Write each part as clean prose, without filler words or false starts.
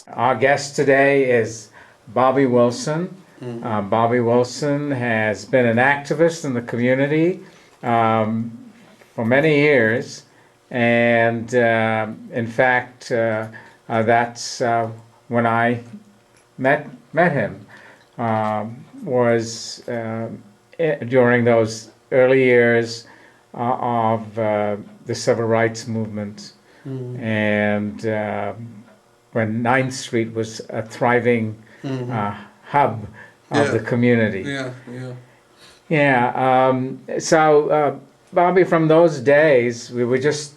Our guest today is Bobby Wilson. Bobby Wilson has been an activist in the community for many years, and in fact, that's when I met him. Was during those early years of the civil rights movement, and when Ninth Street was a thriving hub of the community. Yeah, yeah. Yeah. So, Bobby, from those days, we were just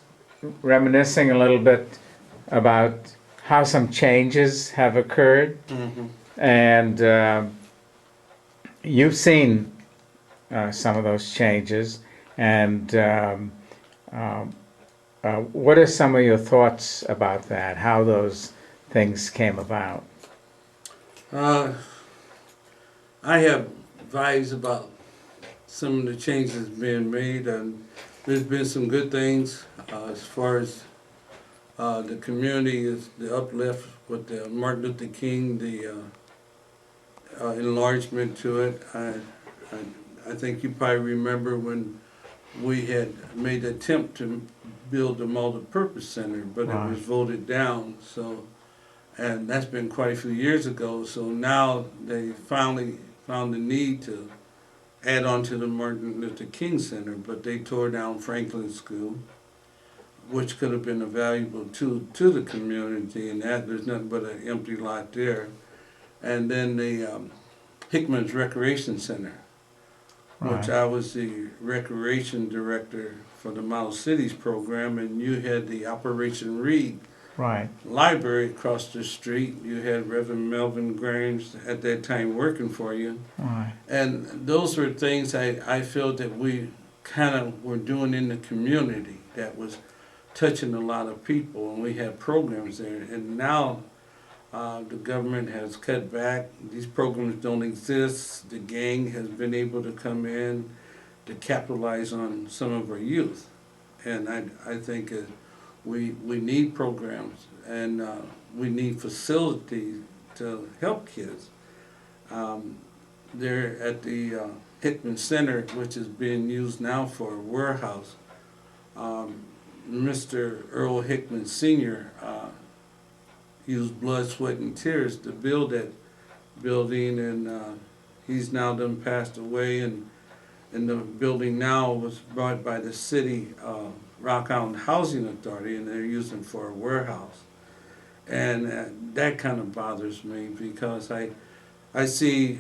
reminiscing a little bit about how some changes have occurred, and you've seen some of those changes. And what are some of your thoughts about that? How those things came about? I have vibes about some of the changes being made, and there's been some good things as far as the community is the uplift with the Martin Luther King, the enlargement to it. I think you probably remember when we had made the attempt to build a multi-purpose center, but it was voted down. So, and that's been quite a few years ago. So now they finally found the need to add on to the Martin Luther King Center, but they tore down Franklin School, which could have been a valuable to the community, and that there's nothing but an empty lot there. And then the Hickman's Recreation Center, which I was the recreation director for the Model Cities program, and you had the Operation Reed library across the street. You had Reverend Melvin Grimes at that time working for you. And those were things I felt that we kind of were doing in the community that was touching a lot of people, and we had programs there. And now the government has cut back. These programs don't exist. The gang has been able to come in to capitalize on some of our youth. And I think we need programs, and we need facilities to help kids. They're at the Hickman Center, which is being used now for a warehouse. Mr. Earl Hickman Sr. Used blood, sweat, and tears to build that building, and he's now done passed away, and the building now was bought by the city Rock Island Housing Authority, and they're using it for a warehouse. And that kind of bothers me, because I see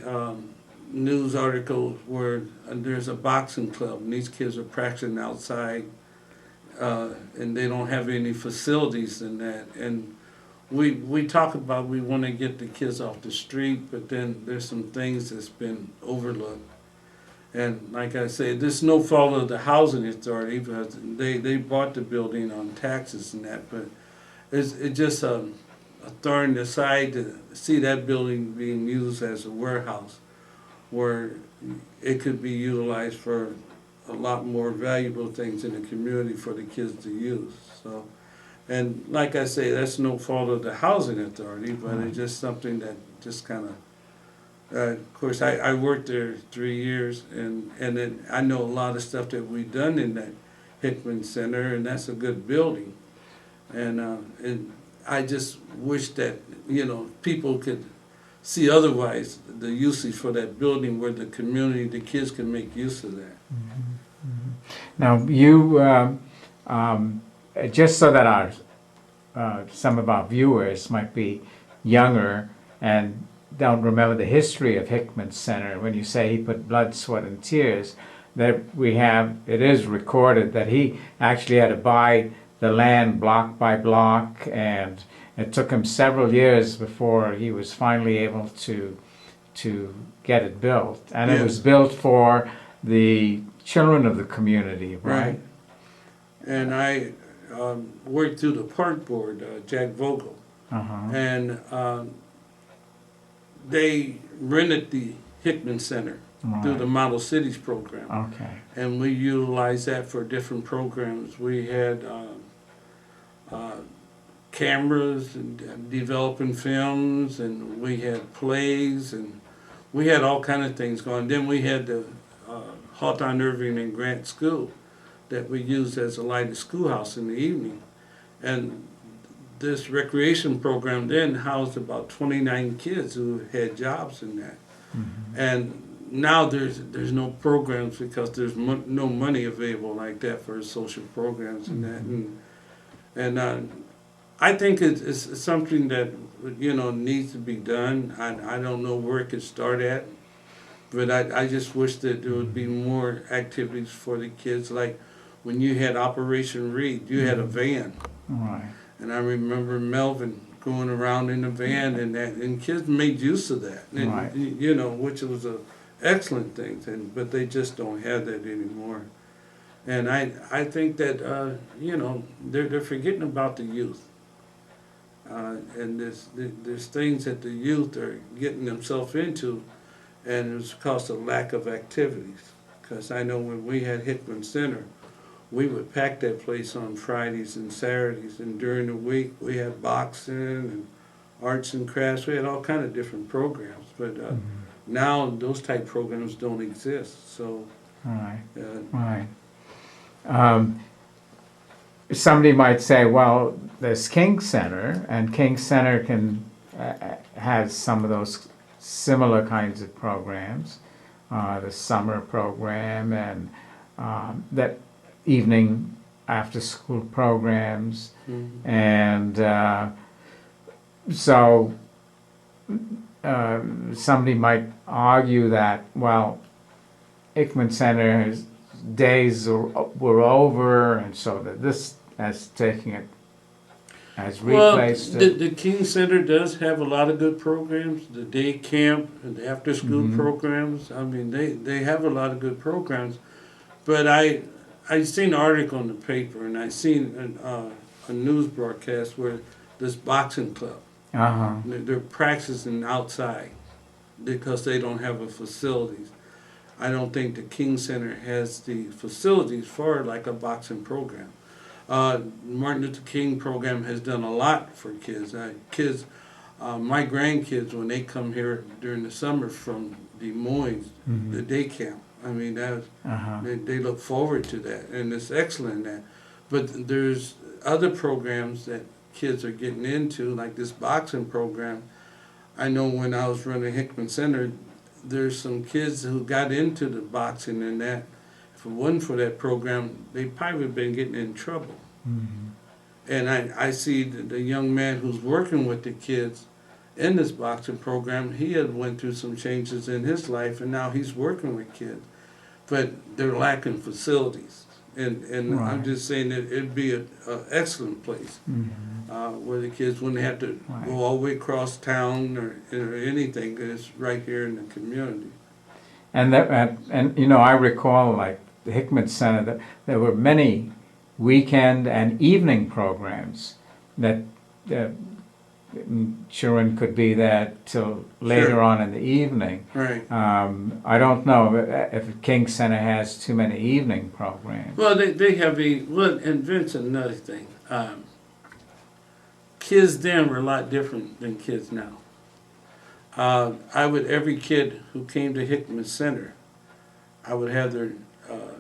news articles where there's a boxing club and these kids are practicing outside, and they don't have any facilities in that. And we talk about we want to get the kids off the street, but then there's some things that's been overlooked. And like I say, this is no fault of the housing authority, because they bought the building on taxes and that, but it's just a thorn in the side to see that building being used as a warehouse, where it could be utilized for a lot more valuable things in the community for the kids to use. So, and like I say, that's no fault of the housing authority, but it's just something that just kind of, of course, I worked there 3 years, and then I know a lot of stuff that we've done in that Hickman Center, and that's a good building. And I just wish that, people could see otherwise the usage for that building, where the community, the kids can make use of that. Now, you, just so that some of our viewers might be younger and don't remember the history of Hickman Center, when you say he put blood, sweat, and tears, that it is recorded that he actually had to buy the land block by block, and it took him several years before he was finally able to get it built. And it was built for the children of the community, right? And I worked through the park board, Jack Vogel, and they rented the Hickman Center through the Model Cities program. And we utilized that for different programs. We had cameras and developing films, and we had plays, and we had all kind of things going. Then we had the Hawthorne Irving and Grant School that we used as a lighted schoolhouse in the evening. And this recreation program then housed about 29 kids who had jobs in that. Mm-hmm. And now there's no programs because there's no money available like that for social programs and that. And I think it's something that needs to be done. I don't know where it could start at, but I just wish that there would be more activities for the kids. Like when you had Operation Read, you had a van. Right. And I remember Melvin going around in the van and that, and kids made use of that. And, Right. Which was a excellent thing. But they just don't have that anymore. And I think that they're forgetting about the youth. And there's things that the youth are getting themselves into, and it's because of lack of activities. Because I know when we had Hickman Center, we would pack that place on Fridays and Saturdays, and during the week we had boxing and arts and crafts. We had all kind of different programs, but now those type programs don't exist. So, Right. Right. Somebody might say, well, there's King Center, and King Center has some of those similar kinds of programs, the summer program and that evening after school programs. And so somebody might argue that, well, Hickman Center's days were over, and so that this has taken it, has replaced it. The King Center does have a lot of good programs, the day camp and the after school programs. I mean, they have a lot of good programs. But I seen an article in the paper, and I seen a news broadcast where this boxing club, they're practicing outside because they don't have a facilities. I don't think the King Center has the facilities for like a boxing program. Martin Luther King program has done a lot for kids. My grandkids, when they come here during the summer from Des Moines, the day camp, I mean, they look forward to that, and it's excellent that. But there's other programs that kids are getting into, like this boxing program. I know when I was running Hickman Center, there's some kids who got into the boxing and that. If it wasn't for that program, they probably would have been getting in trouble. And I see the young man who's working with the kids in this boxing program, he had went through some changes in his life, and now he's working with kids. But they're lacking facilities. And Right. I'm just saying that it'd be an excellent place where the kids wouldn't have to go all the way across town or anything. It's right here in the community. And I recall, like the Hickman Center, that there were many weekend and evening programs that children could be there till later on in the evening. Right. I don't know if King Center has too many evening programs. Well, they have and Vince, another thing. Kids then were a lot different than kids now. Every kid who came to Hickman Center, I would have their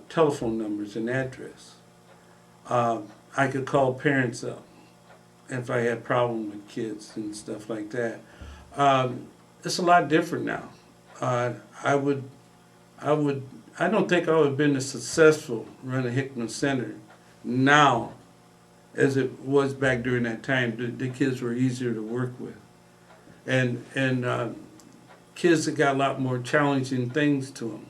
telephone numbers and address. I could call parents up if I had problems with kids and stuff like that. It's a lot different now. I don't think I would have been as successful running Hickman Center now as it was back during that time. The kids were easier to work with. And kids that got a lot more challenging things to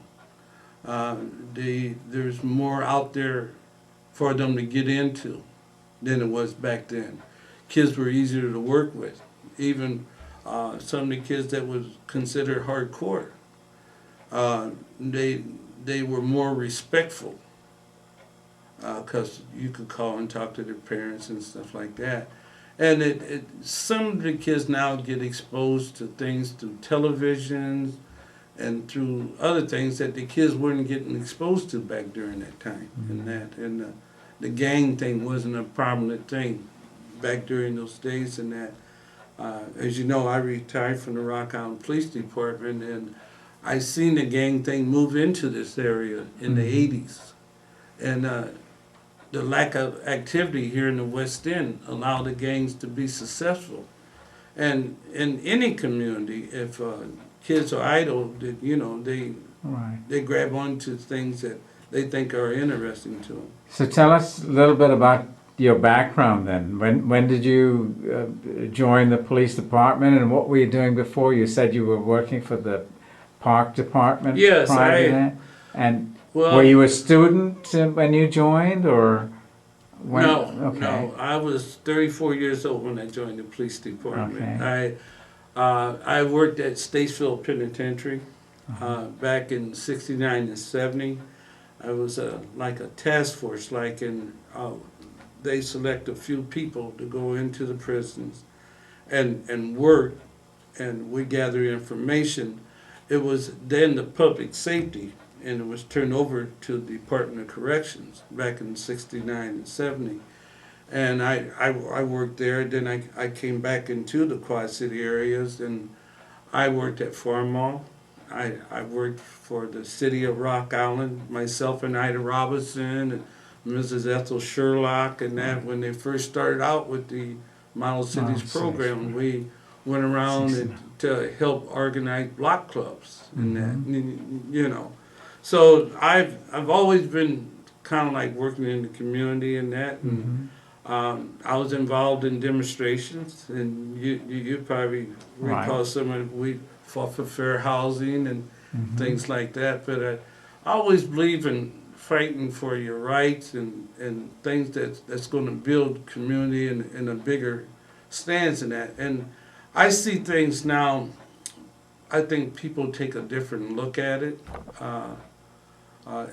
them. There's more out there for them to get into than it was back then. Kids were easier to work with. Even some of the kids that was considered hardcore, they were more respectful because you could call and talk to their parents and stuff like that. And some of the kids now get exposed to things through televisions and through other things that the kids weren't getting exposed to back during that time. And the gang thing wasn't a prominent thing back during those days and that. As you know, I retired from the Rock Island Police Department, and I seen the gang thing move into this area in the '80s, and the lack of activity here in the West End allowed the gangs to be successful. And in any community, if kids are idle, they grab onto things that they think are interesting to them. So tell us a little bit about your background then. When did you join the police department, and what were you doing before? You said you were working for the park department. Yes, prior to that? And well, were you a student when you joined, or when? No, Okay. no. I was 34 years old when I joined the police department. Okay. I worked at Statesville Penitentiary back in '69 and '70. I was like a task force, they select a few people to go into the prisons and work, and we gather information. It was then the public safety, and it was turned over to the Department of Corrections back in '69 and '70. And I worked there. Then I came back into the Quad City areas, and I worked at Farm Mall. I worked for the city of Rock Island, myself and Ida Robinson and Mrs. Ethel Sherlock, and that when they first started out with the Model Cities program, we went around to help organize block clubs and that, So I've always been kind of like working in the community and that, and I was involved in demonstrations, and you probably recall some of we fought for fair housing and things like that. But I always believe in fighting for your rights and things that's going to build community in a bigger stance in that. And I see things now. I think people take a different look at it.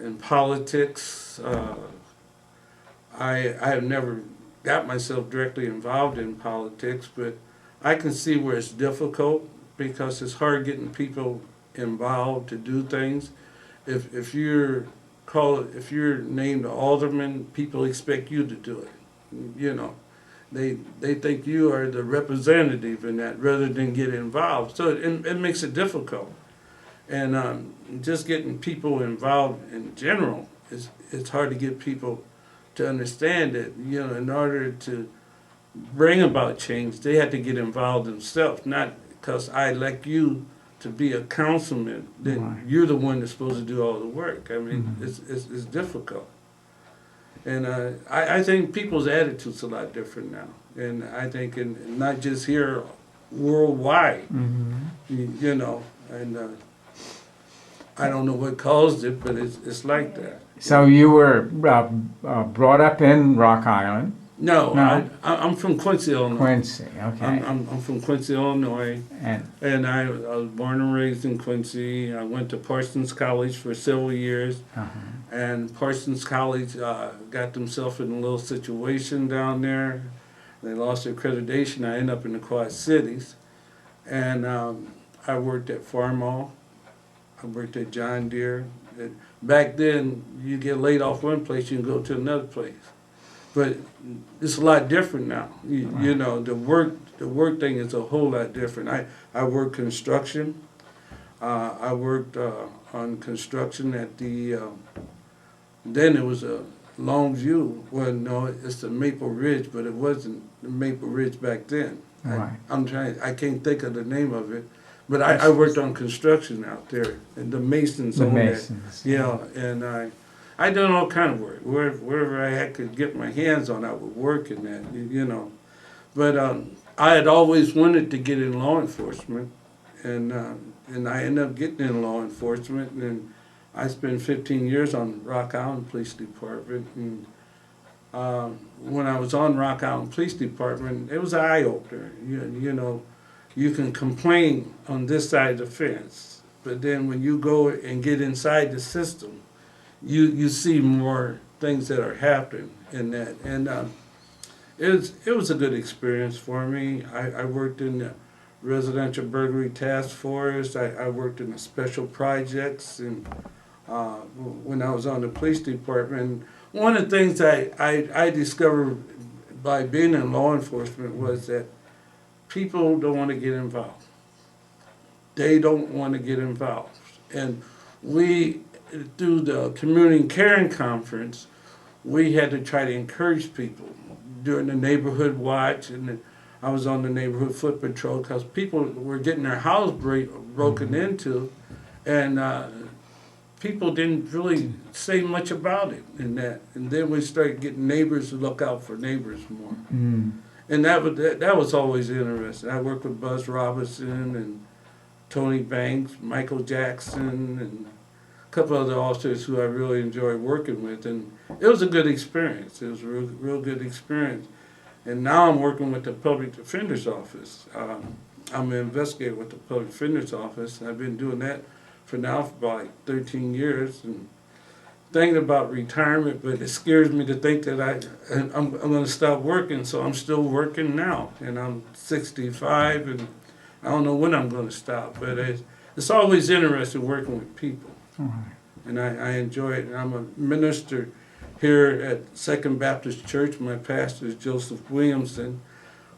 In politics, I have never got myself directly involved in politics, but I can see where it's difficult because it's hard getting people involved to do things. If you're named alderman, people expect you to do it. They think you are the representative in that rather than get involved. So it makes it difficult. And just getting people involved in general it's hard to get people to understand that, in order to bring about change, they have to get involved themselves, not because I elect you to be a councilman, then you're the one that's supposed to do all the work. I mean, it's difficult. And I think people's attitude's a lot different now. And I think not just here, worldwide, and I don't know what caused it, but it's like that. So you were brought up in Rock Island? No. I'm from Quincy, Illinois. Quincy, okay. I'm from Quincy, Illinois, and I was born and raised in Quincy. I went to Parsons College for several years, and Parsons College got themselves in a little situation down there. They lost their accreditation. I ended up in the Quad Cities, and I worked at Farm Mall. I worked at John Deere. Back then, you get laid off one place, you can go to another place. But it's a lot different now. The work thing is a whole lot different. I work construction. I worked on construction at then it was a Longview. Well, no, it's the Maple Ridge, but it wasn't the Maple Ridge back then. I can't think of the name of it. But I worked on construction out there, and the masons on that. Yeah, and I done all kind of work. Wherever I could get my hands on, I would work in that, But I had always wanted to get in law enforcement, and I ended up getting in law enforcement, and I spent 15 years on Rock Island Police Department. And when I was on Rock Island Police Department, it was an eye-opener, You can complain on this side of the fence, but then when you go and get inside the system, you see more things that are happening in that. And it was a good experience for me. I worked in the residential burglary task force. I worked in the special projects, and when I was on the police department, one of the things I discovered by being in law enforcement was that people don't want to get involved. They don't want to get involved. And we, through the Community Caring Conference, we had to try to encourage people during the neighborhood watch, and I was on the neighborhood foot patrol because people were getting their house broken into, and people didn't really say much about it in that. And then we started getting neighbors to look out for neighbors more. And that was always interesting. I worked with Buzz Robinson and Tony Banks, Michael Jackson, and a couple other officers who I really enjoyed working with. And it was a good experience. It was a real good experience. And now I'm working with the Public Defender's Office. I'm an investigator with the Public Defender's Office. I've been doing that for about like 13 years. And thinking about retirement, but it scares me to think that I'm going to stop working. So I'm still working now, and I'm 65, and I don't know when I'm going to stop. But it's always interesting working with people, and I enjoy it. And I'm a minister here at Second Baptist Church. My pastor is Joseph Williamson,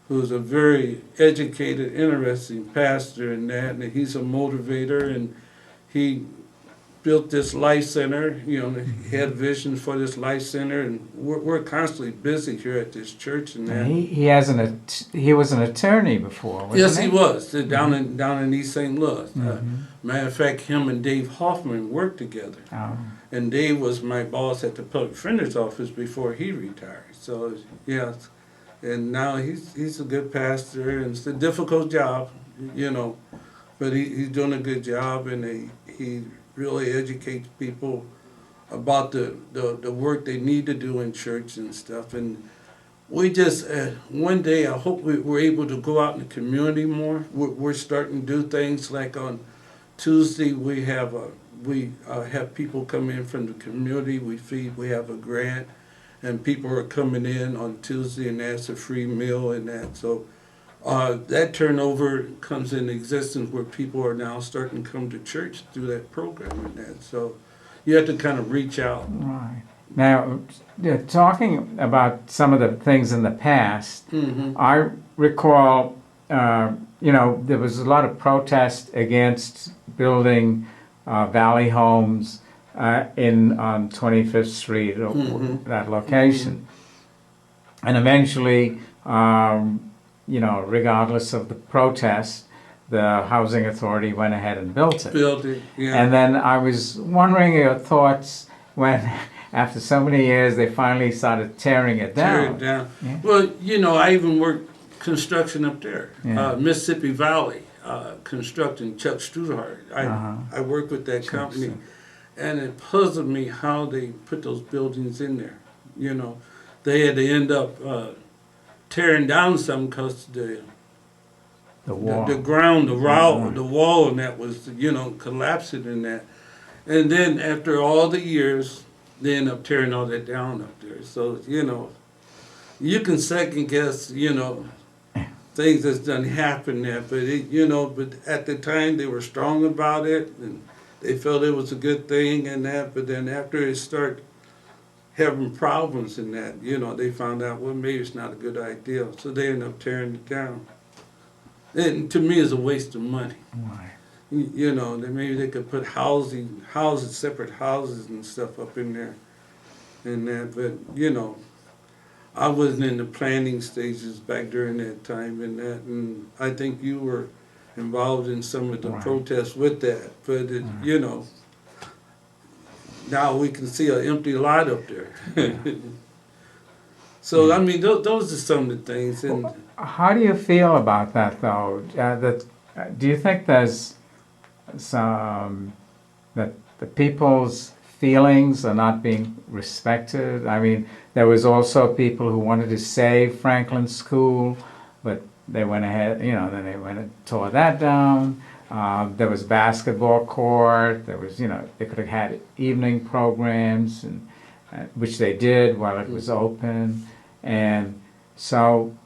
who's a very educated, interesting pastor in that, and he's a motivator, and he built this life center. He had visions for this life center, and we're constantly busy here at this church. And that He was an attorney before, wasn't yes, he? he was down in East St. Louis. Matter of fact, him and Dave Hoffman worked together. And Dave was my boss at the Public Defender's Office before he retired. So yeah, and now he's a good pastor, and it's a difficult job, but he's doing a good job, and he really educates people about the work they need to do in church and stuff. And we just, one day, I hope we're able to go out in the community more. We're starting to do things like on Tuesday, we have people come in from the community. We have a grant, and people are coming in on Tuesday, and that's a free meal and that. So that turnover comes in existence where people are now starting to come to church through that program and that. So you have to kind of reach out. Right. Now, talking about some of the things in the past, I recall, there was a lot of protest against building Valley Homes on 25th Street, that location. And eventually, regardless of the protest, the housing authority went ahead and built it. Yeah. And then I was wondering your thoughts when, after so many years, they finally started tearing it down. Tear it down. Yeah. Well, I even worked construction up there, Yeah. Mississippi Valley, constructing Chuck Strudehart. I worked with that company, and it puzzled me how they put those buildings in there. They had to end up tearing down some because the wall. the ground, the wall, and that was collapsing in that. And then after all the years, they end up tearing all that down up there. So you can second guess things that's done happen there, but at the time they were strong about it, and they felt it was a good thing and that. But then after it started having problems in that, they found out, well, maybe it's not a good idea. So they end up tearing it down. And to me, it's a waste of money. Right. That maybe they could put separate houses and stuff up in there and that. But, I wasn't in the planning stages back during that time and that. And I think you were involved in some of the protests with that. But, now we can see an empty lot up there. So, I mean, those are some of the things. And how do you feel about that, though? Do you think there's some, that the people's feelings are not being respected? I mean, there was also people who wanted to save Franklin School, but they went ahead, then they went and tore that down. There was basketball court. There was, they could have had evening programs, and which they did while it was open. And so,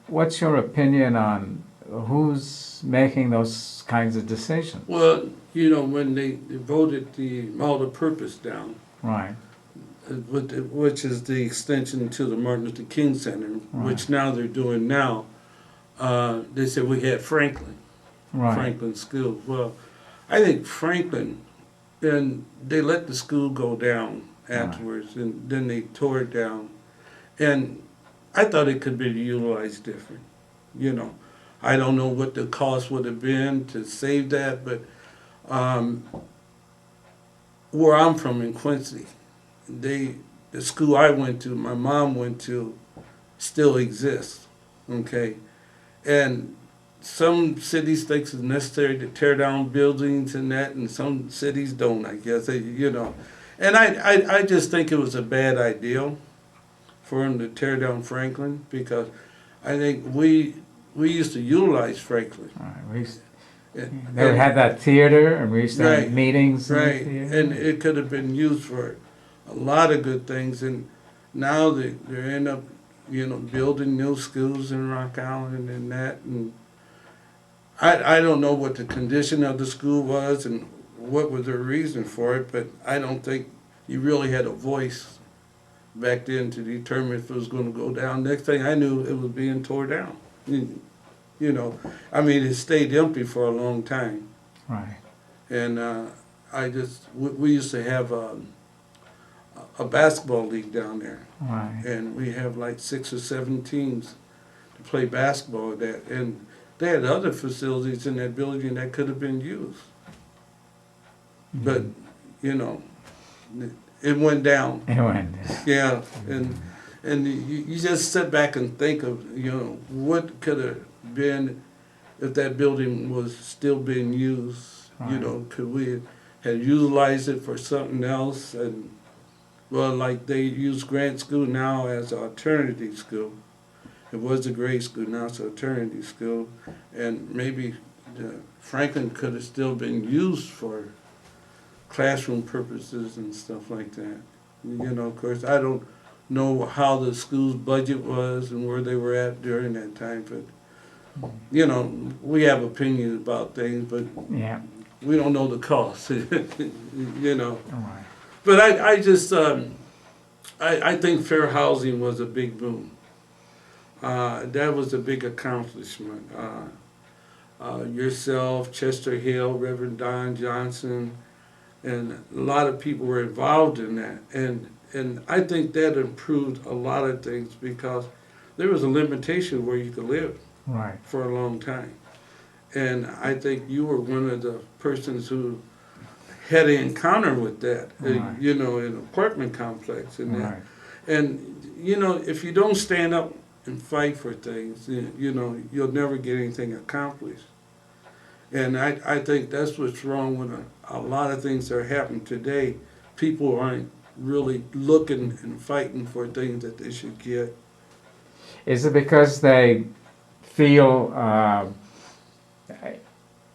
what's your opinion on who's making those kinds of decisions? Well, when they voted the multi-purpose down, Right. which is the extension to the Martin Luther King Center, which now they're doing now. They said we had Franklin School. Well, I think Franklin, and they let the school go down afterwards, and then they tore it down. And I thought it could be utilized different. You know, I don't know what the cost would have been to save that, but where I'm from in Quincy, the school I went to, my mom went to, still exists. Okay, and some cities think it's necessary to tear down buildings and that, and some cities don't, I guess, you know. And I just think it was a bad idea for them to tear down Franklin, because I think we used to utilize Franklin. They had that theater, and we used to have meetings. Right, and it could have been used for a lot of good things, and now they end up, you know, building new schools in Rock Island and that, and I don't know what the condition of the school was and what was the reason for it, but I don't think you really had a voice back then to determine if it was going to go down. Next thing I knew, it was being tore down. You know, I mean, it stayed empty for a long time. Right. And we used to have a basketball league down there. Right. And we have like 6 or 7 teams to play basketball at that. And they had other facilities in that building that could have been used. Mm-hmm. But, you know, it went down. It went down. Yeah, and you just sit back and think of, you know, what could have been if that building was still being used. Right. You know, could we have utilized it for something else? And, well, like they use Grant School now as an alternative school. It was a grade school, now it's an alternative school. And maybe Franklin could have still been used for classroom purposes and stuff like that. You know, of course, I don't know how the school's budget was and where they were at during that time, but, you know, we have opinions about things, but we don't know the cost, you know. Right. But I just, I think fair housing was a big boom. That was a big accomplishment. Yourself, Chester Hill, Reverend Don Johnson, and a lot of people were involved in that. And I think that improved a lot of things, because there was a limitation where you could live for a long time. And I think you were one of the persons who had an encounter with that, you know, in an apartment complex and that. And, you know, if you don't stand up and fight for things, you know, you'll never get anything accomplished. And I think that's what's wrong with a lot of things that are happening today. People aren't really looking and fighting for things that they should get. Is it because they feel,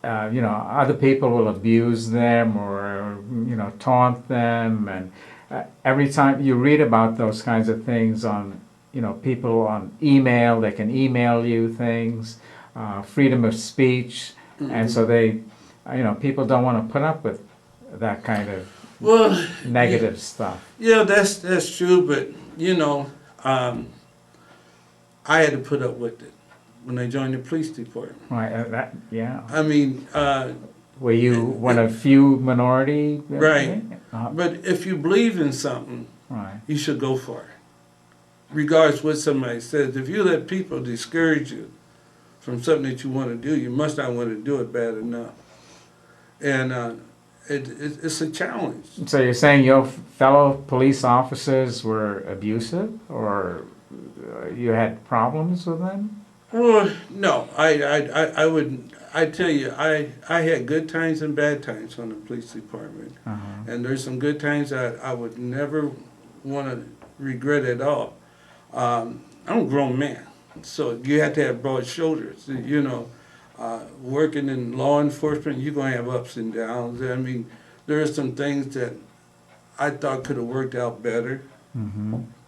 you know, other people will abuse them or, you know, taunt them? And every time you read about those kinds of things on, you know, people on email, they can email you things, freedom of speech. And so they, you know, people don't want to put up with that kind of negative stuff. Yeah, that's true, but, you know, I had to put up with it when I joined the police department. Right, I mean... were you one of few minority? Right. But if you believe in something, you should go for it. Regardless what somebody says. If you let people discourage you from something that you want to do, you must not want to do it bad enough. And it's a challenge. So you're saying your fellow police officers were abusive, or you had problems with them? Well, no. I wouldn't. I tell you, I had good times and bad times on the police department. And there's some good times that I would never want to regret at all. I'm a grown man. So you have to have broad shoulders, you know. Working in law enforcement, you're going to have ups and downs. I mean, there are some things that I thought could have worked out better,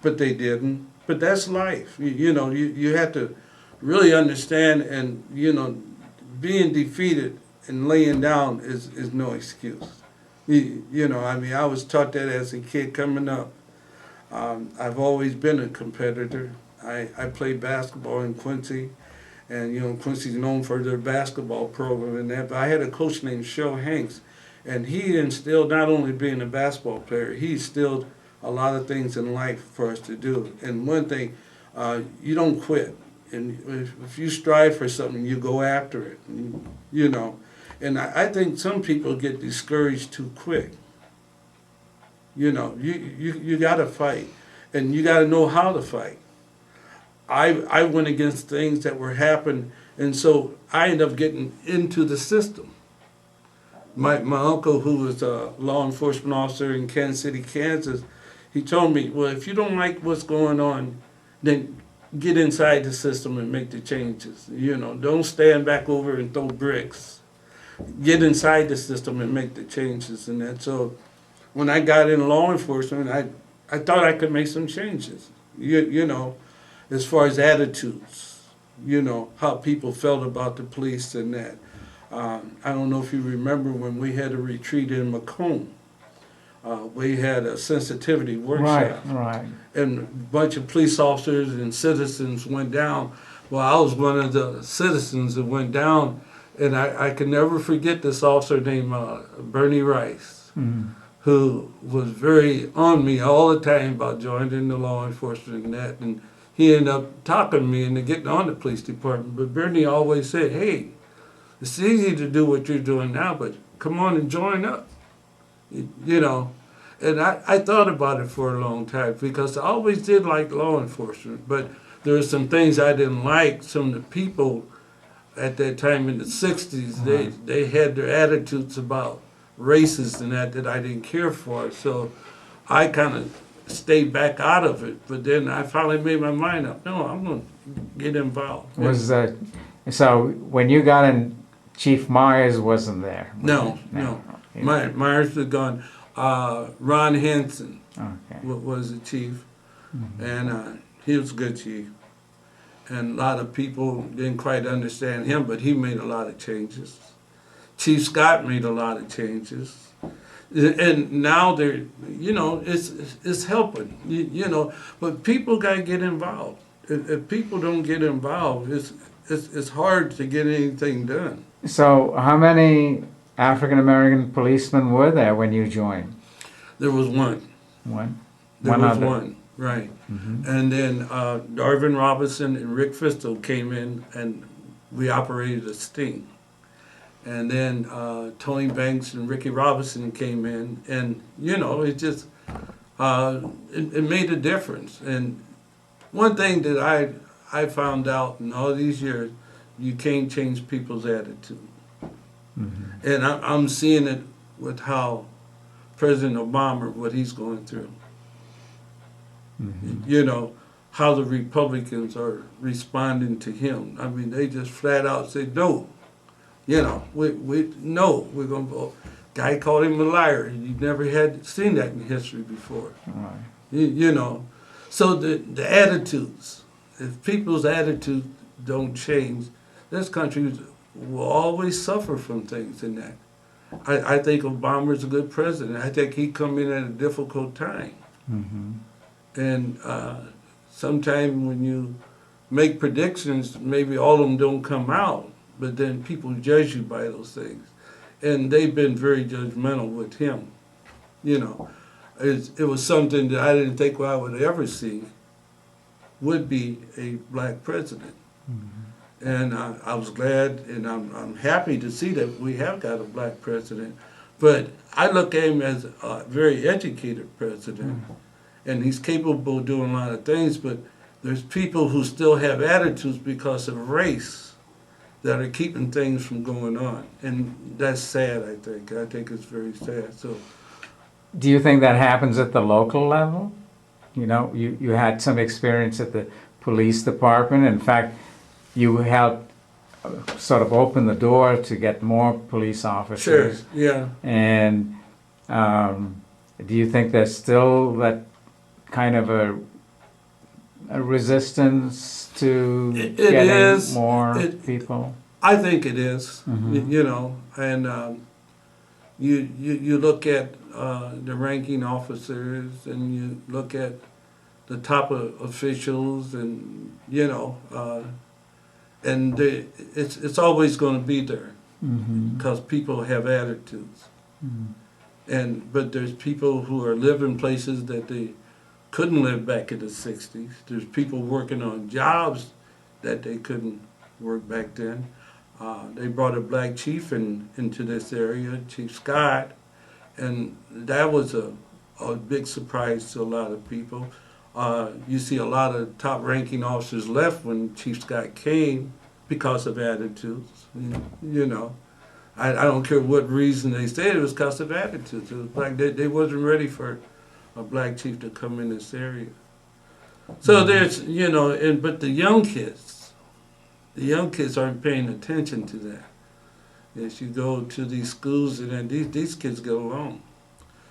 but they didn't. But that's life. You know, you have to really understand, and, you know, being defeated and laying down is no excuse. You know, I mean, I was taught that as a kid coming up. I've always been a competitor. I played basketball in Quincy, and Quincy's known for their basketball program and that. But I had a coach named Shell Hanks, and he instilled not only being a basketball player, he instilled a lot of things in life for us to do. And one thing, you don't quit. And if you strive for something, you go after it. And I think some people get discouraged too quick. You got to fight, and you got to know how to fight. I went against things that were happening, and so I ended up getting into the system. My uncle, who was a law enforcement officer in Kansas City, Kansas, he told me, well, if you don't like what's going on, then get inside the system and make the changes. Don't stand back over and throw bricks. Get inside the system and make the changes and that. So when I got in law enforcement, I thought I could make some changes, as far as attitudes, how people felt about the police and that. I don't know if you remember when we had a retreat in Macomb. We had a sensitivity workshop. Right. And a bunch of police officers and citizens went down. Well, I was one of the citizens that went down, and I can never forget this officer named Bernie Rice, who was very on me all the time about joining the law enforcement and that. And he ended up talking to me into getting on the police department. But Bernie always said, hey, it's easy to do what you're doing now, but come on and join up. And I thought about it for a long time because I always did like law enforcement, but there were some things I didn't like. Some of the people at that time in the 60s, they had their attitudes about races and that I didn't care for. So I kind of stayed back out of it. But then I finally made my mind up. No, I'm going to get involved. So when you got in, Chief Myers wasn't there? No. Myers was gone. Ron Henson was the chief, and he was a good chief. And a lot of people didn't quite understand him, but he made a lot of changes. Chief Scott made a lot of changes. And now they're, it's helping, but people got to get involved. If people don't get involved, it's hard to get anything done. So how many African-American policemen were there when you joined? There was one. One? There was one, right. And then Darvin Robinson and Rick Fistel came in, and we operated a sting. And then Tony Banks and Ricky Robinson came in, and, it just, it made a difference. And one thing that I found out in all these years, you can't change people's attitude. And I'm seeing it with how President Obama, what he's going through. How the Republicans are responding to him. I mean, they just flat out say, no. We're going to vote. Guy called him a liar. You never had seen that in history before. So the attitudes, if people's attitudes don't change, this country will always suffer from things in that. I think Obama's a good president. I think he come in at a difficult time. And sometimes when you make predictions, maybe all of them don't come out, but then people judge you by those things. And they've been very judgmental with him. It was something that I didn't think I would ever see would be a black president. And I was glad, and I'm happy to see that we have got a black president. But I look at him as a very educated president, and he's capable of doing a lot of things, but there's people who still have attitudes because of race that are keeping things from going on. And that's sad, I think. I think it's very sad. So, do you think that happens at the local level? You had some experience at the police department. In fact, you helped sort of open the door to get more police officers. Sure, yeah. And do you think there's still that kind of a resistance to getting more people? I think it is, and you look at the ranking officers, and you look at the top officials, and and it's always going to be there because people have attitudes, but there's people who are living places that they couldn't live back in the 60s. There's people working on jobs that they couldn't work back then. They brought a black chief into this area, Chief Scott, and that was a big surprise to a lot of people. You see a lot of top-ranking officers left when Chief Scott came because of attitudes. I don't care what reason they said, it was because of attitudes. It was like they wasn't ready for a black chief to come in this area. So there's, but the young kids aren't paying attention to that. As you go to these schools, and then these kids go along.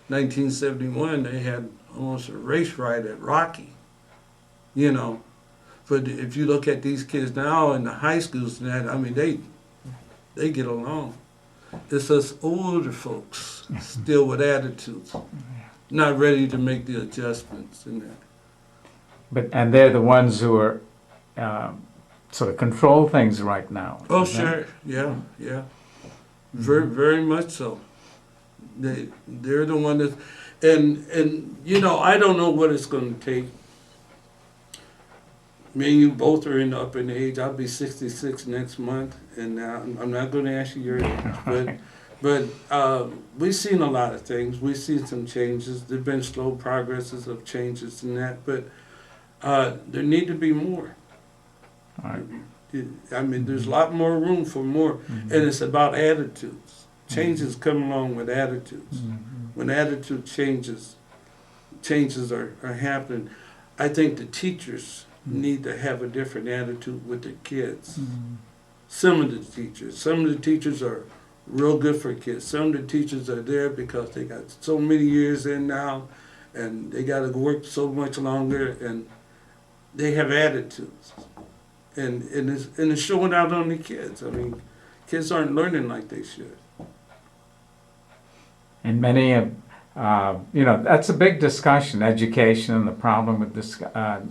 1971, they had almost a race riot at Rocky, But if you look at these kids now in the high schools, and that, I mean, they get along. It's us older folks still with attitudes, not ready to make the adjustments in that. And they're the ones who are sort of control things right now. Oh, sure, yeah. Very, very much so. They're the one that, and I don't know what it's going to take. Me and you both are up in age. I'll be 66 next month, and I'm not going to ask you your age, but we've seen a lot of things. We've seen some changes. There've been slow progresses of changes in that, but there need to be more. All right. I mean, there's a lot more room for more, and it's about attitudes. Changes come along with attitudes. When attitude changes are happening. I think the teachers need to have a different attitude with their kids. Some of the teachers are real good for kids. Some of the teachers are there because they got so many years in now, and they got to work so much longer, and they have attitudes. And it's showing out on the kids. I mean, kids aren't learning like they should. And many that's a big discussion, education and the problem with this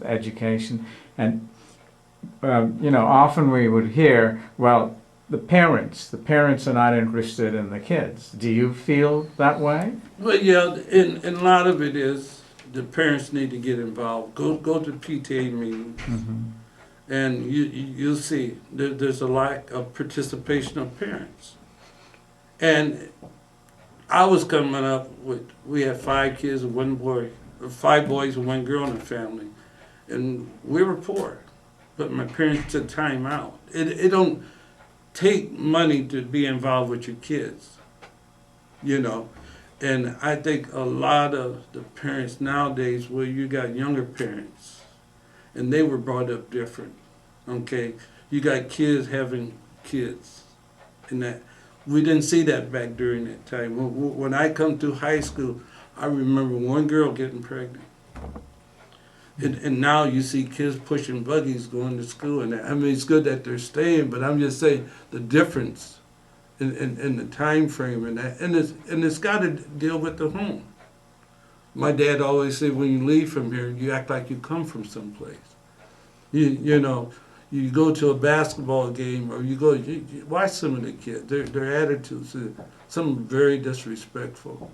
education. And, often we would hear, well, the parents are not interested in the kids. Do you feel that way? Well, yeah, and a lot of it is the parents need to get involved. Go to PTA meetings, and you'll see there's a lack of participation of parents. And I was coming up we had 5 kids and 1 boy, or 5 boys and 1 girl in the family, and we were poor, but my parents took time out. It don't take money to be involved with your kids, and I think a lot of the parents nowadays, where you got younger parents, and they were brought up different, okay? You got kids having kids, and that. We didn't see that back during that time. When I come through high school, I remember 1 girl getting pregnant. And now you see kids pushing buggies going to school. And I mean, it's good that they're staying, but I'm just saying the difference in the time frame and that. And it's got to deal with the home. My dad always said, when you leave from here, you act like you come from someplace. You go to a basketball game, or you watch some of the kids. Their attitudes, some very disrespectful,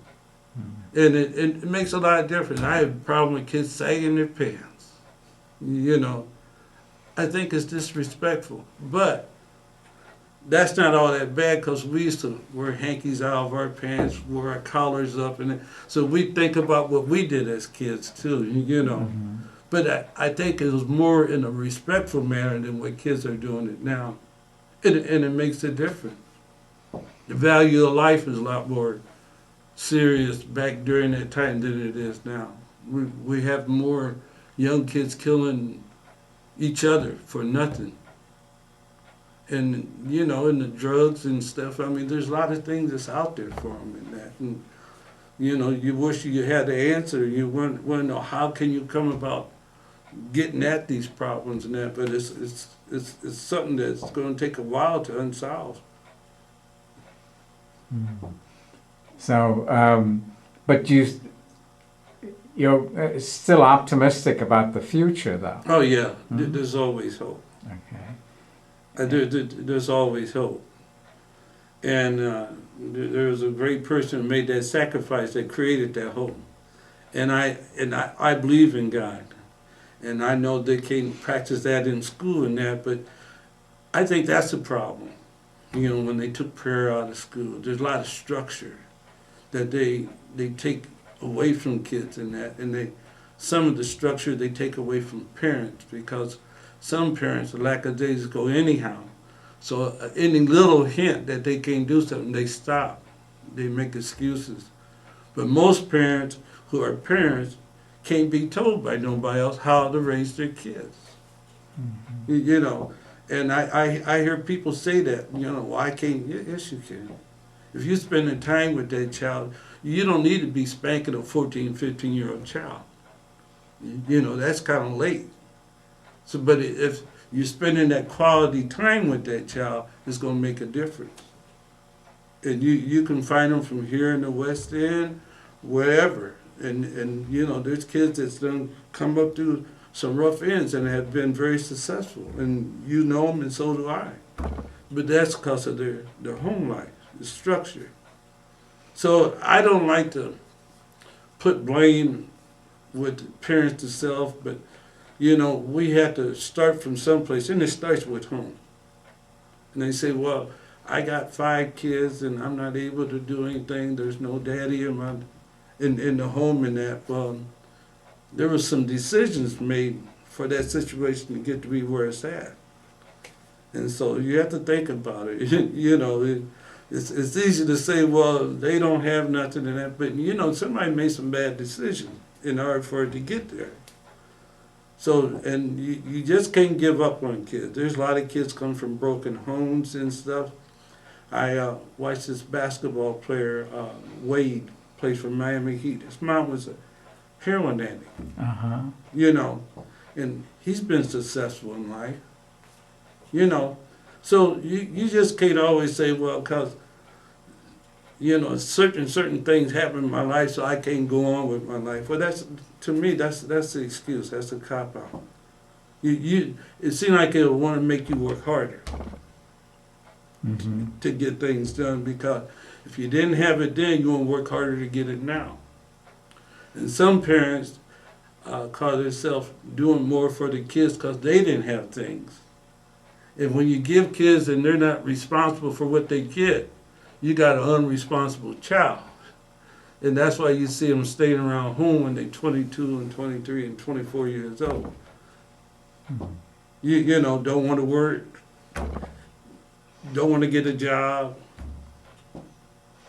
and it makes a lot of difference. I have a problem with kids sagging their pants. I think it's disrespectful, but that's not all that bad because we used to wear hankies out of our pants, wear our collars up, and so we think about what we did as kids too. But I think it was more in a respectful manner than what kids are doing it now. And it makes a difference. The value of life is a lot more serious back during that time than it is now. We have more young kids killing each other for nothing. And, and the drugs and stuff, I mean, there's a lot of things that's out there for them in that. And, you wish you had the answer. You want to know how can you come about getting at these problems and that, but it's something that's going to take a while to unsolve. So, but you're still optimistic about the future, though. Oh yeah, there's always hope. Okay. There's always hope. And there was a great person who made that sacrifice that created that hope. And I believe in God. And I know they can't practice that in school and that, but I think that's the problem. You know, when they took prayer out of school, there's a lot of structure that they take away from kids and that, and some of the structure they take away from parents, because some parents are lackadaisical anyhow. So any little hint that they can't do something, they stop. They make excuses. But most parents who are parents can't be told by nobody else how to raise their kids. Mm-hmm. You know, and I hear people say that, you know, well, I can't. Yes, you can. If you're spending time with that child, you don't need to be spanking a 14, 15-year-old child. You know, that's kind of late. So, but if you're spending that quality time with that child, it's going to make a difference. And you can find them from here in the West End, wherever. And you know, there's kids that's done come up through some rough ends and have been very successful. And you know them, and so do I. But that's because of their home life, the structure. So I don't like to put blame with parents themselves, but you know, we have to start from someplace, and it starts with home. And they say, well, I got 5 kids and I'm not able to do anything. There's no daddy in the home and that. Well, there were some decisions made for that situation to get to be where it's at. And so you have to think about it. You know, it's easy to say, well, they don't have nothing in that, but you know, somebody made some bad decisions in order for it to get there. So, and you just can't give up on kids. There's a lot of kids come from broken homes and stuff. I watched this basketball player, Wade, plays for Miami Heat. His mom was a heroin addict. Uh-huh. You know, and he's been successful in life. You know, so you just can't always say, well, because, you know, certain things happen in my life, so I can't go on with my life. Well, to me, that's the excuse. That's a cop-out. It seems like it would want to make you work harder to get things done, because if you didn't have it then, you want to work harder to get it now. And some parents call themselves doing more for the kids because they didn't have things. And when you give kids and they're not responsible for what they get, you got an unresponsible child. And that's why you see them staying around home when they're 22 and 23 and 24 years old. You know, don't want to work, don't want to get a job.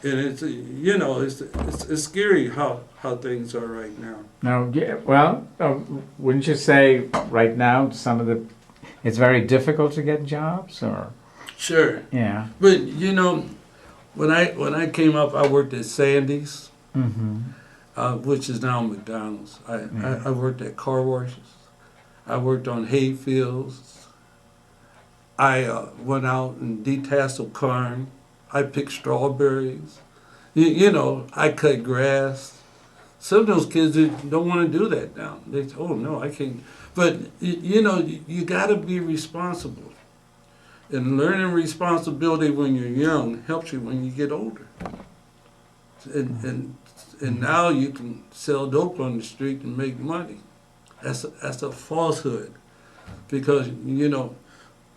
And it's, you know, it's scary how things are right now. Now, yeah, well, wouldn't you say right now it's very difficult to get jobs, or? Sure. Yeah. But you know, when I came up, I worked at Sandy's, which is now McDonald's. I worked at car washes. I worked on hay fields. I went out and detasseled corn. I picked strawberries. You know, I cut grass. Some of those kids don't want to do that now. They say, oh no, I can't. But you know, you got to be responsible. And learning responsibility when you're young helps you when you get older. And now you can sell dope on the street and make money. That's a falsehood, because you know,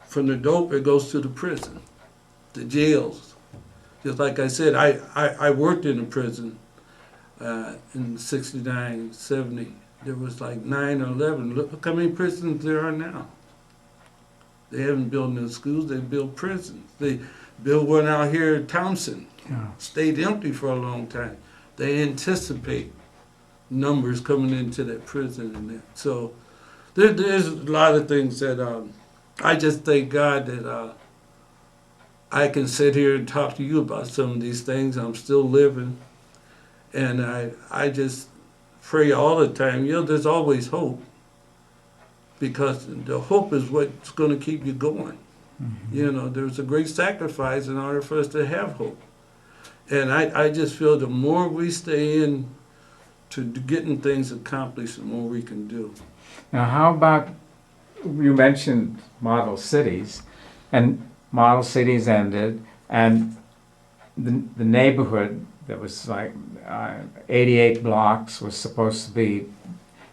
from the dope it goes to the prison, the jails. Just like I said, I worked in a prison in 69, 70. There was like 9 or 11. Look how many prisons there are now. They haven't built new schools, they built prisons. They built one out here at Thompson. Yeah. Stayed empty for a long time. They anticipate numbers coming into that prison and that. So there's a lot of things that I just thank God that I can sit here and talk to you about some of these things. I'm still living. And I just pray all the time, you know, there's always hope. Because the hope is what's going to keep you going. You know, there's a great sacrifice in order for us to have hope. And I just feel the more we stay in to getting things accomplished, the more we can do. Now, how about, you mentioned model cities, and model cities ended, and the neighborhood that was like 88 blocks was supposed to be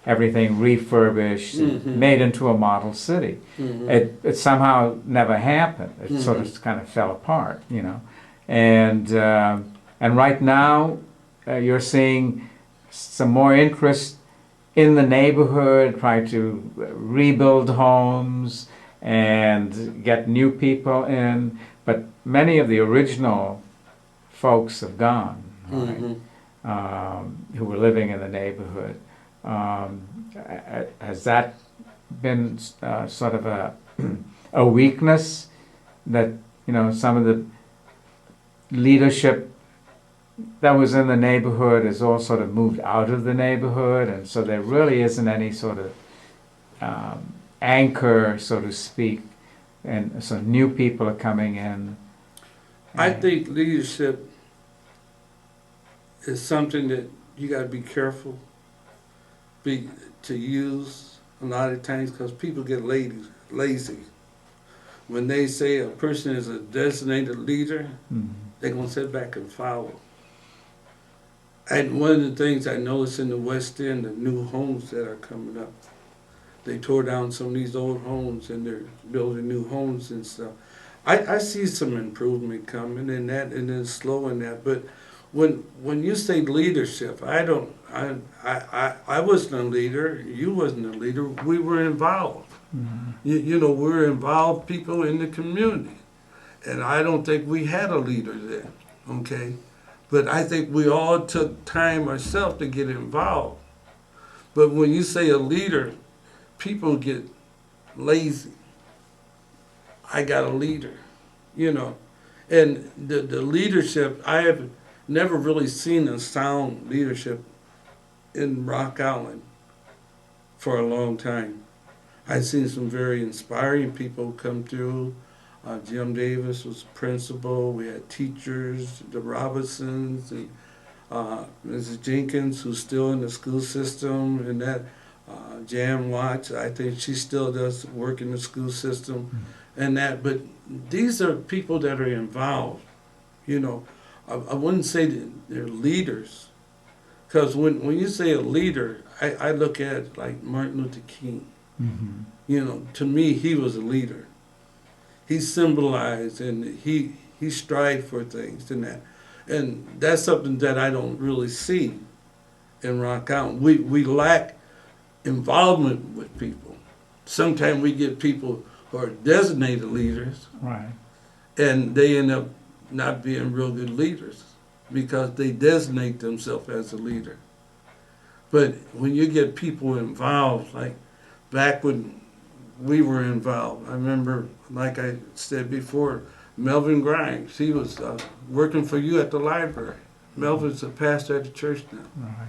everything refurbished, made into a model city. It somehow never happened. It sort of kind of fell apart, you know. And right now, you're seeing some more interest in the neighborhood, try to rebuild homes and get new people in. But many of the original folks have gone, right? Who were living in the neighborhood. Has that been sort of a weakness that, you know, some of the leadership that was in the neighborhood has all sort of moved out of the neighborhood, and so there really isn't any sort of anchor, so to speak, and so new people are coming in. I think leadership is something that you got to be careful to use a lot of times, because people get lazy. When they say a person is a designated leader, they're going to sit back and follow. And one of the things I noticed in the West End, the new homes that are coming up, they tore down some of these old homes and they're building new homes and stuff. I see some improvement coming in that, and then slow in that. But when you say leadership, I wasn't a leader. You wasn't a leader. We were involved. You know, we were involved people in the community, and I don't think we had a leader then. Okay. But I think we all took time ourselves to get involved. But when you say a leader, people get lazy. I got a leader, you know. And the leadership, I have never really seen a sound leadership in Rock Island for a long time. I've seen some very inspiring people come through. Jim Davis was principal. We had teachers, the Robinsons, and Mrs. Jenkins, who's still in the school system, and that Jan Watts. I think she still does work in the school system, and that. But these are people that are involved. You know, I wouldn't say that they're leaders, because when you say a leader, I look at like Martin Luther King. You know, to me, he was a leader. He symbolized and he strived for things and that. And that's something that I don't really see in Rock Island. We lack involvement with people. Sometimes we get people who are designated leaders, Right. and they end up not being real good leaders because they designate themselves as a leader. But when you get people involved, like back when we were involved, I remember, like I said before, Melvin Grimes, he was working for you at the library. Melvin's a pastor at the church now. Right.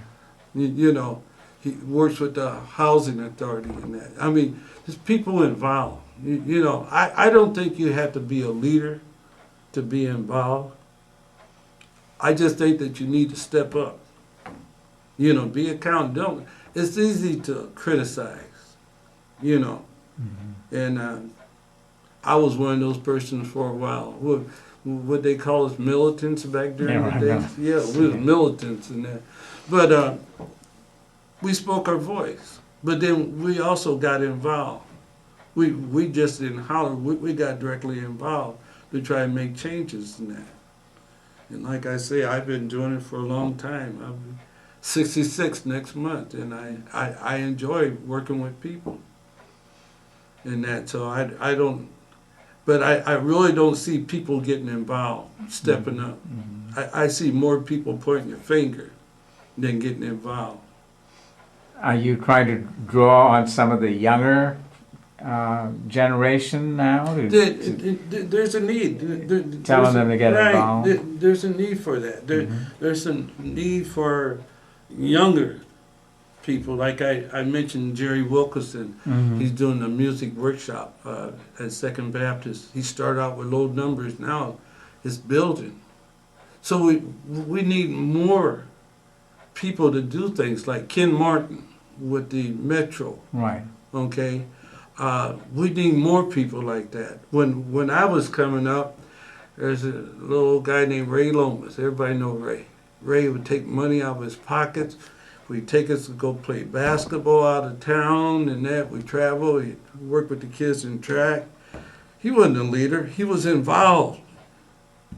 You know, he works with the housing authority and that. I mean, there's people involved. You know, I don't think you have to be a leader to be involved. I just think that you need to step up. You know, be accountable. It's easy to criticize, you know. And I was one of those persons for a while. What they call us militants back during the days. Yeah, we was militants in that. But we spoke our voice. But then we also got involved. We just didn't holler. We got directly involved to try and make changes in that. And like I say, I've been doing it for a long time. I'm 66 next month, and I enjoy working with people. In that, so I don't, but I really don't see people getting involved, stepping up. I see more people pointing their finger than getting involved. Are you trying to draw on some of the younger generation now? There's a need. Telling them to get involved? There's a need for that. There's a need for younger people. Like I mentioned Jerry Wilkerson. He's doing a music workshop at Second Baptist. He started out with low numbers. Now it's building. So we need more people to do things like Ken Martin with the Metro. Right. Okay, we need more people like that. When I was coming up, there's a little old guy named Ray Lomas. Everybody know Ray. Ray would take money out of his pockets. We'd take us to go play basketball out of town and that. We'd travel. He'd work with the kids in track. He wasn't a leader. He was involved,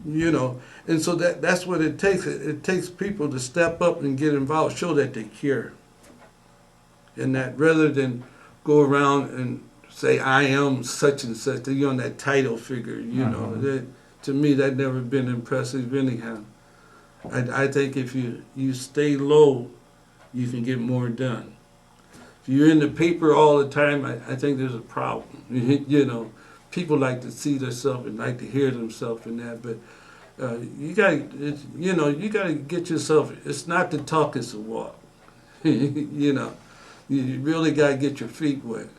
you know. And so that's what it takes. It takes people to step up and get involved, show that they care. And that rather than go around and say, I am such and such, you're on that title figure, you know. That, to me, that never been impressive anyhow. I think if you stay low, you can get more done. If you're in the paper all the time, I think there's a problem. You know, people like to see themselves and like to hear themselves in that, but you gotta get yourself. It's not the talk; it's the walk. You know, you really gotta get your feet wet,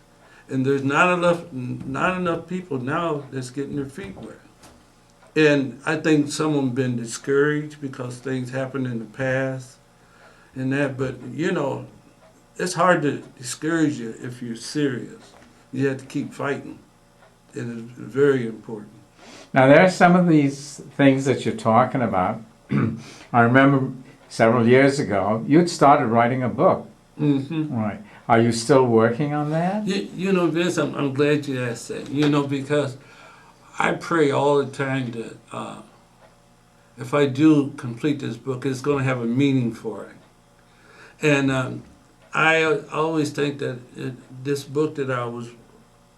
and there's not enough people now that's getting their feet wet. And I think some of them been discouraged because things happened in the past and that, but you know, it's hard to discourage you if you're serious. You have to keep fighting, and it's very important. Now, there are some of these things that you're talking about. I remember several years ago, you'd started writing a book. Mm-hmm. Right. Are you still working on that? You know, Vince, I'm glad you asked that, you know, because I pray all the time that if I do complete this book, it's going to have a meaning for it. And I always think that this book that I was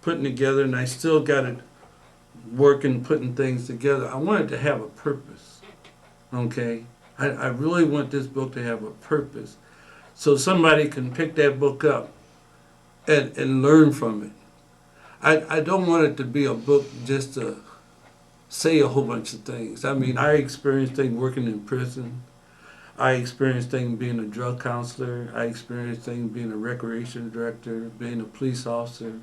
putting together, and I still got it working, putting things together, I want it to have a purpose, okay? I really want this book to have a purpose so somebody can pick that book up and learn from it. I don't want it to be a book just to say a whole bunch of things. I mean, I experienced things working in prison. I experienced things being a drug counselor. I experienced things being a recreation director, being a police officer,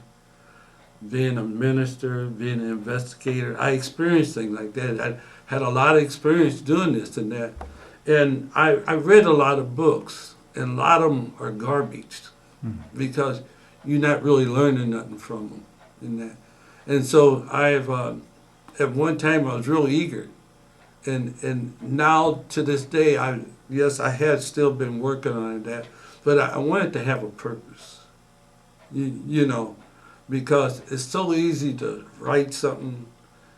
being a minister, being an investigator. I experienced things like that. I had a lot of experience doing this and that. And I read a lot of books, and a lot of them are garbage because you're not really learning nothing from them in that. And so I've, at one time I was real eager. And now to this day, I had still been working on that, but I wanted to have a purpose, you know, because it's so easy to write something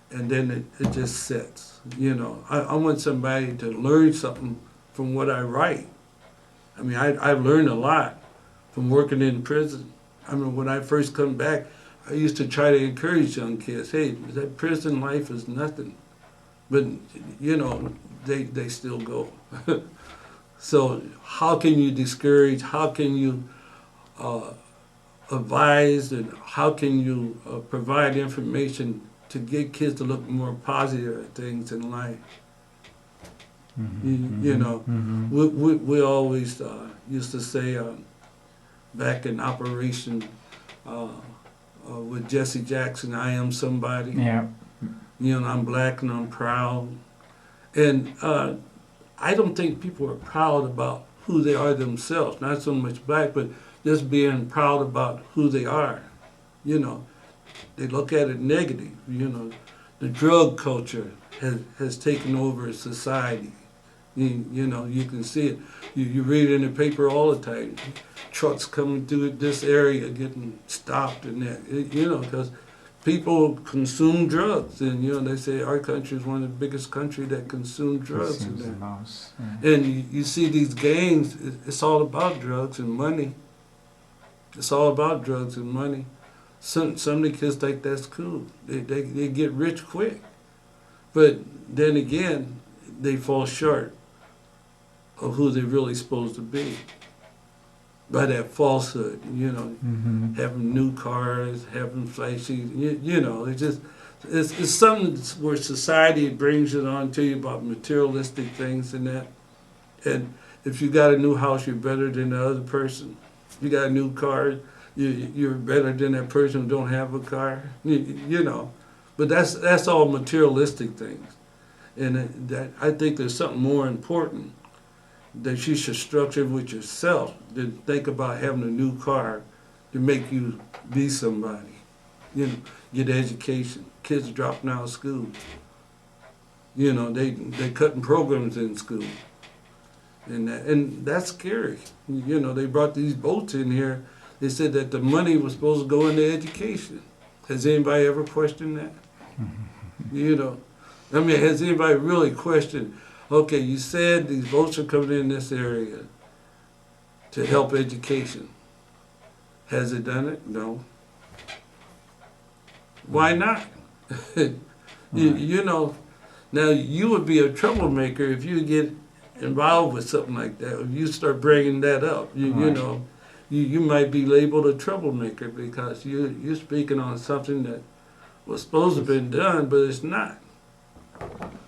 and then it just sits, you know. I want somebody to learn something from what I write. I mean, I've learned a lot from working in prison. I mean, when I first come back, I used to try to encourage young kids, hey, that prison life is nothing. But, you know, they still go. So how can you discourage? How can you advise? And how can you provide information to get kids to look more positive at things in life? You know, we always used to say back in Operation with Jesse Jackson, I am somebody. Yeah. You know, I'm black and I'm proud. And I don't think people are proud about who they are themselves, not so much black, but just being proud about who they are. You know, they look at it negative. You know, the drug culture has taken over society. You know, you can see it. You read it in the paper all the time. Trucks coming through this area getting stopped and that, you know, because people consume drugs, and you know they say our country is one of the biggest countries that consume drugs. And you see these gangs; it's all about drugs and money. It's all about drugs and money. Some of the kids think that's cool. They get rich quick, but then again, they fall short of who they're really supposed to be. By that falsehood, you know, having new cars, having flashy, you know, it's something where society brings it on to you about materialistic things and that. And if you got a new house, you're better than the other person. If you got a new car, you're better than that person who don't have a car, you know. But that's all materialistic things. And that I think there's something more important that you should structure with yourself than think about having a new car to make you be somebody. You know, get education. Kids dropping out of school. You know, they cutting programs in school. And that's scary. You know, they brought these boats in here. They said that the money was supposed to go into education. Has anybody ever questioned that? You know, I mean, has anybody really questioned, okay, you said these boats are coming in this area to help education. Has it done it? No. Why not? You know, now you would be a troublemaker if you get involved with something like that. If you start bringing that up, you know, you might be labeled a troublemaker because you're speaking on something that was supposed to have been done, but it's not.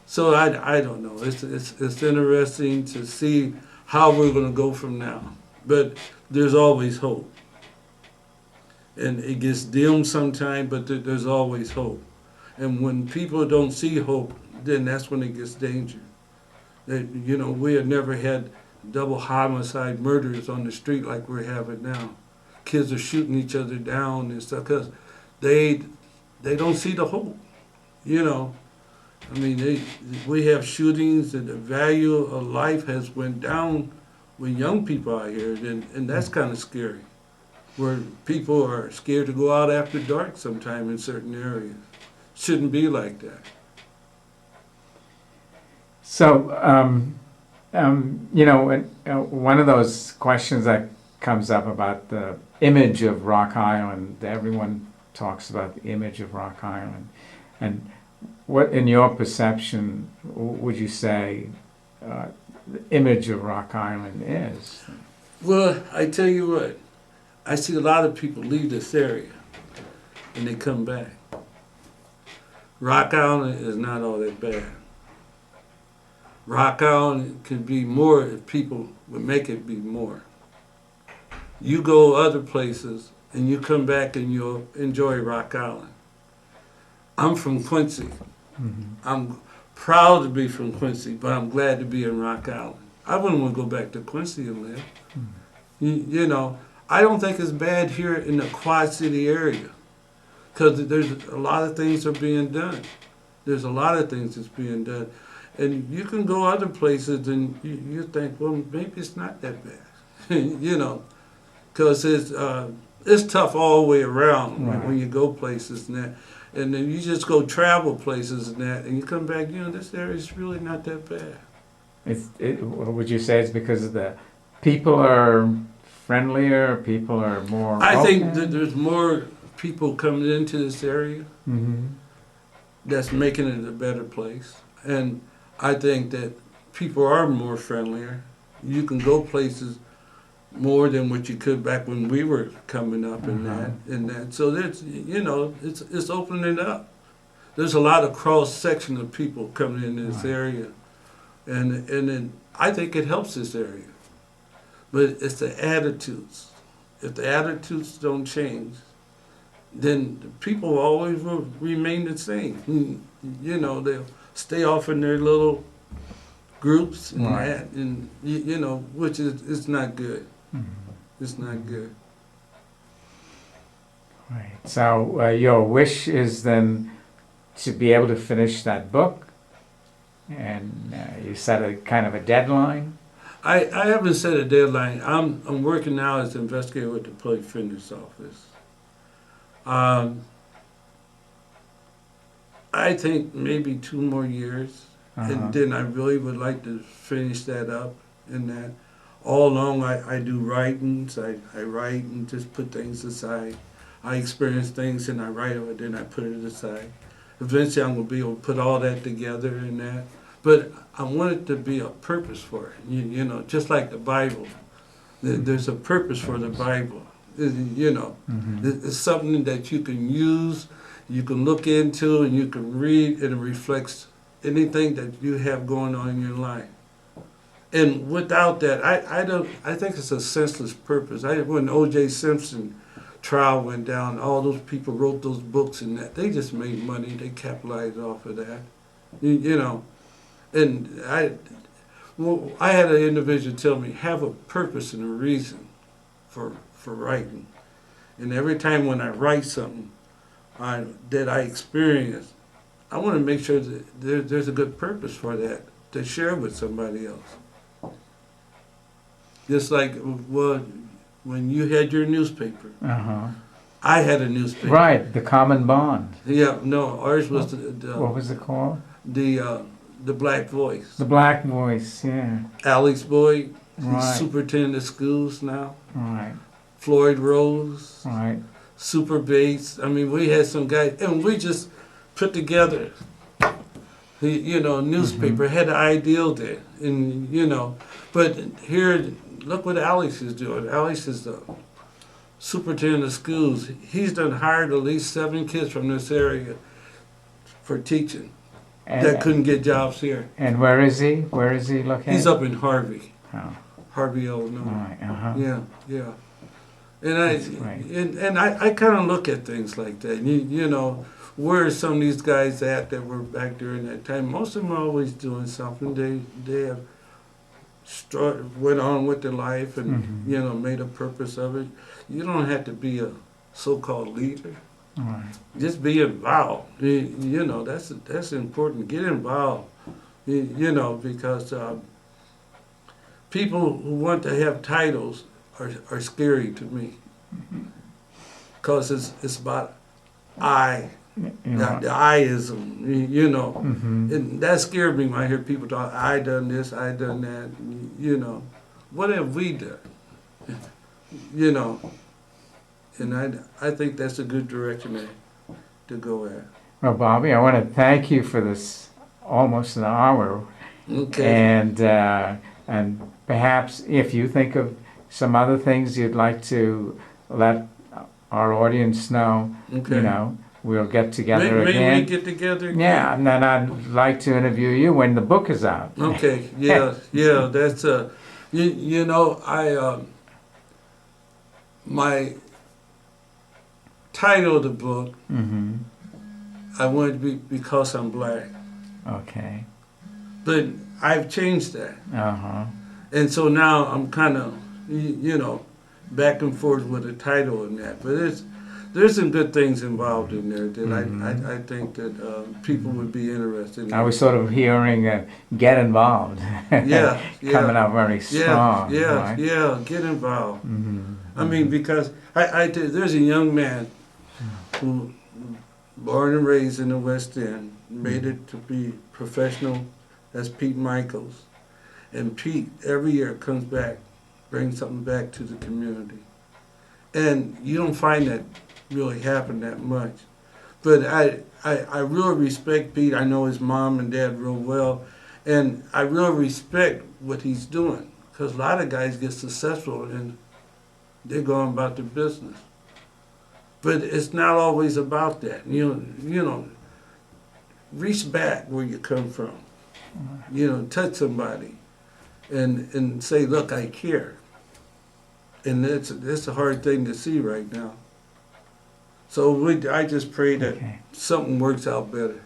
So I don't know. It's interesting to see how we're going to go from now. But there's always hope. And it gets dimmed sometimes, but there's always hope. And when people don't see hope, then that's when it gets dangerous. You know, we have never had double homicide murders on the street like we're having now. Kids are shooting each other down and stuff because they don't see the hope. You know, I mean, we have shootings and the value of life has went down with young people out here, and that's kind of scary. Where people are scared to go out after dark sometime in certain areas. Shouldn't be like that. So, you know, one of those questions that comes up about the image of Rock Island, everyone talks about the image of Rock Island. And what, in your perception, would you say the image of Rock Island is? Well, I tell you what, I see a lot of people leave this area and they come back. Rock Island is not all that bad. Rock Island can be more if people would make it be more. You go other places and you come back and you'll enjoy Rock Island. I'm from Quincy. Mm-hmm. I'm proud to be from Quincy, but I'm glad to be in Rock Island. I wouldn't want to go back to Quincy and live. Mm-hmm. You know, I don't think it's bad here in the Quad City area because there's a lot of things are being done. There's a lot of things that's being done. And you can go other places and you think, well, maybe it's not that bad, you know, because it's tough all the way around when you go places and that. And then you just go travel places and that, and you come back, you know, this area is really not that bad. Would you say it's because the people are friendlier, people are more I open? think that there's more people coming into this area that's making it a better place. And I think that people are more friendlier. You can go places more than what you could back when we were coming up in that. So that's, you know, it's opening up. There's a lot of cross section of people coming in this area, and then I think it helps this area. But it's the attitudes. If the attitudes don't change, then the people always will remain the same. You know, they'll stay off in their little groups and that, and you know, which is not good. It's not good. Right. So your wish is then to be able to finish that book, and you set a kind of a deadline. I haven't set a deadline. I'm working now as an investigator with the Public Defender's Office. I think maybe 2 more years, and then I really would like to finish that up. And that all along I do writings. I write and just put things aside. I experience things and I write them, and then I put it aside. Eventually I'm going to be able to put all that together and that. But I want it to be a purpose for it. You know, just like the Bible. There's a purpose for the Bible. You know, it's something that you can use, you can look into, and you can read, and it reflects anything that you have going on in your life. And without that, I think it's a senseless purpose. When O.J. Simpson trial went down, all those people wrote those books and that. They just made money. They capitalized off of that. You know, and Well, I had an individual tell me, have a purpose and a reason for writing. And every time when I write something that I experience, I want to make sure that there's a good purpose for that to share with somebody else. Just like, well, when you had your newspaper, Uh-huh. I had a newspaper. Right, the common bond. Yeah, no, ours was What was it called? the Black Voice. The Black Voice, yeah. Alex Boyd, he's Right. superintendent of schools now. Right, Floyd Rose, right. Super Bates. I mean, we had some guys, and we just put together, newspaper, had an ideal there. And, but here, look what Alex is doing. Alex is the superintendent of schools. He's done hired at least 7 kids from this area for teaching that couldn't get jobs here. And where is he? Where is he located? He's up in Harvey, Oh, Harvey, Illinois. right, uh-huh. Yeah, yeah. And That's right. I kind of look at things like that. Where are some of these guys at that were back during that time? Most of them are always doing something. They have went on with their life and made a purpose of it. You don't have to be a so-called leader. Right. Just be involved. That's important. Get involved. Because people who want to have titles are scary to me. Because it's about I, the I-ism, And that scared me when I hear people talk, I done this, I done that, What have we done? And I think that's a good direction to go at. Well, Bobby, I want to thank you for this almost an hour. Okay. And perhaps if you think of some other things you'd like to let our audience know, Okay. We'll get together Maybe again. we get together again. Yeah, and then I'd like to interview you when the book is out. Okay. Yeah. That's my title of the book. Mm-hmm. I wanted to be Because I'm Black, Okay. but I've changed that, Uh-huh. and so now I'm kind of back and forth with the title and that. But there's some good things involved in there that I think that people would be interested in. I was sort of hearing get involved. Yeah. Coming out very strong. Yeah. Right? Yeah. Get involved. Mm-hmm. I mean, because there's a young man who, born and raised in the West End, made it to be professional. That's Pete Michaels. And Pete, every year, comes back, brings something back to the community. And you don't find that really happen that much. But I really respect Pete. I know his mom and dad real well. And I really respect what he's doing. Because a lot of guys get successful and they're going about their business. But it's not always about that. Reach back where you come from. Touch somebody and say, look, I care. And that's a hard thing to see right now. So I just pray that something works out better.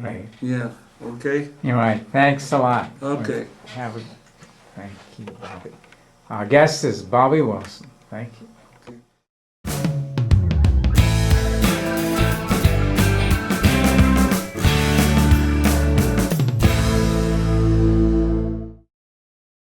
Great. Yeah, okay? You're right. Thanks a lot. Okay. Thank you, Bobby. Our guest is Bobby Wilson. Thank you.